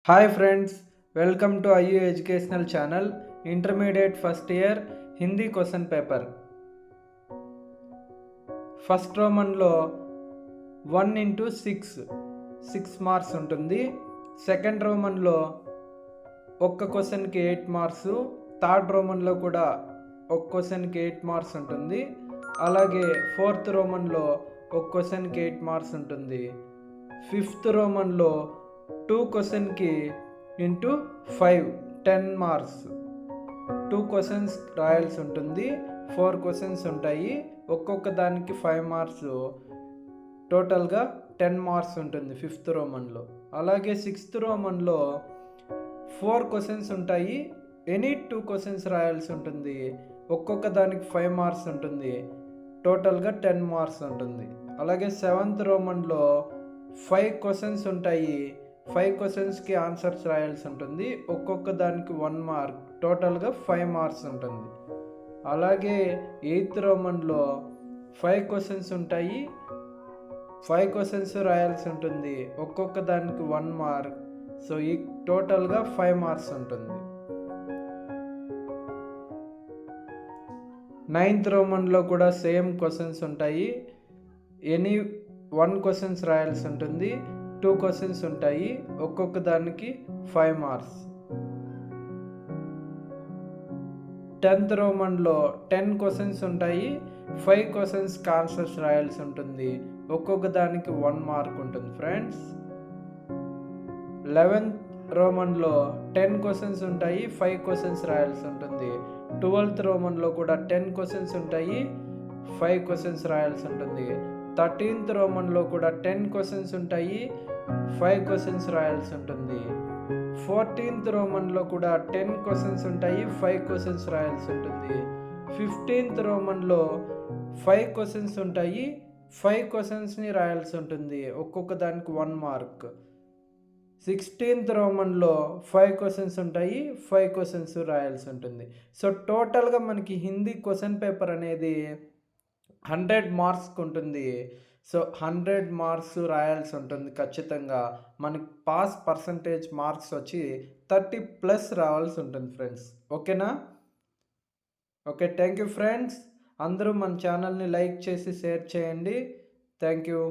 Hi friends, welcome to IU educational channel. Intermediate first year Hindi question paper. First రోమన్లో 1x6 marks ఉంటుంది. Second రోమన్లో ఒక్క క్వశ్చన్కి 8 marks. Third రోమన్లో కూడా ఒక క్వశ్చన్కి 8 మార్క్స్ ఉంటుంది. అలాగే ఫోర్త్ రోమన్లో ఒక క్వశ్చన్కి 8 మార్క్స్ ఉంటుంది. ఫిఫ్త్ రోమన్లో 2 క్వశ్చన్కి ఇంటూ 5 10 మార్క్స్. 2 క్వశ్చన్స్ రాయాల్సి ఉంటుంది. 4 క్వశ్చన్స్ ఉంటాయి. ఒక్కొక్క దానికి 5 మార్క్స్, టోటల్గా 10 మార్క్స్ ఉంటుంది ఫిఫ్త్ రోమన్లో. అలాగే సిక్స్త్ రోమన్లో 4 క్వశ్చన్స్ ఉంటాయి. ఎనీ 2 క్వశ్చన్స్ రాయాల్సి ఉంటుంది. ఒక్కొక్క దానికి 5 మార్క్స్ ఉంటుంది. టోటల్గా 10 మార్క్స్ ఉంటుంది. అలాగే సెవెంత్ రోమన్లో 5 క్వశ్చన్స్ ఉంటాయి. 5 క్వశ్చన్స్కి ఆన్సర్స్ రాయాల్సి ఉంటుంది. ఒక్కొక్క దానికి 1 మార్క్, టోటల్గా 5 మార్క్స్ ఉంటుంది. అలాగే ఎయిత్ రోమన్లో 5 క్వశ్చన్స్ ఉంటాయి. 5 క్వశ్చన్స్ రాయాల్సి ఉంటుంది. ఒక్కొక్క దానికి 1 మార్క్. సో ఈ టోటల్గా 5 మార్క్స్ ఉంటుంది. నైన్త్ రోమన్లో కూడా సేమ్ క్వశ్చన్స్ ఉంటాయి. ఎనీ 1 క్వశ్చన్స్ రాయాల్సి ఉంటుంది. 2 క్వశ్చన్స్ ఉంటాయి. ఒక్కొక్క దానికి 5 మార్క్స్. 10th రోమన్లో 10 క్వశ్చన్స్ ఉంటాయి. 5 క్వశ్చన్స్కి ఆన్సర్స్ రాయాల్సి ఉంటుంది. ఒక్కొక్క దానికి 1 మార్క్ ఉంటుంది ఫ్రెండ్స్. 11th రోమన్లో 10 క్వశ్చన్స్ ఉంటాయి. 5 క్వశ్చన్స్ రాయాల్సి ఉంటుంది. 12th రోమన్లో కూడా 10 క్వశ్చన్స్ ఉంటాయి. 5 క్వశ్చన్స్ రాయాల్సి ఉంటుంది. 13th రోమన్లో కూడా 10 క్వశ్చన్స్ ఉంటాయి. 5 క్వశ్చన్స్ రాయాల్సి ఉంటుంది. 14th రోమన్లో కూడా 10 క్వశ్చన్స్ ఉంటాయి. 5 క్వశ్చన్స్ రాయాల్సి ఉంటుంది. 15th రోమన్లో 5 క్వశ్చన్స్ ఉంటాయి. 5 క్వశ్చన్స్ని రాయాల్సి ఉంటుంది. ఒక్కొక్క దానికి 1 మార్క్. 16th రోమన్లో 5 క్వశ్చన్స్ ఉంటాయి. 5 క్వశ్చన్స్ రాయాల్సి ఉంటుంది. సో టోటల్గా మనకి హిందీ క్వశ్చన్ పేపర్ అనేది 100 మార్క్స్కి ఉంటుంది. సో 100 మార్క్స్ రాయాల్సి ఉంటుంది ఖచ్చితంగా. మనకి పాస్ పర్సంటేజ్ మార్క్స్ వచ్చి 30+ రావాల్సి ఉంటుంది ఫ్రెండ్స్. ఓకేనా? Okay, thank you friends. అందరూ మన ఛానల్ని లైక్ చేసి షేర్ చేయండి. Thank you.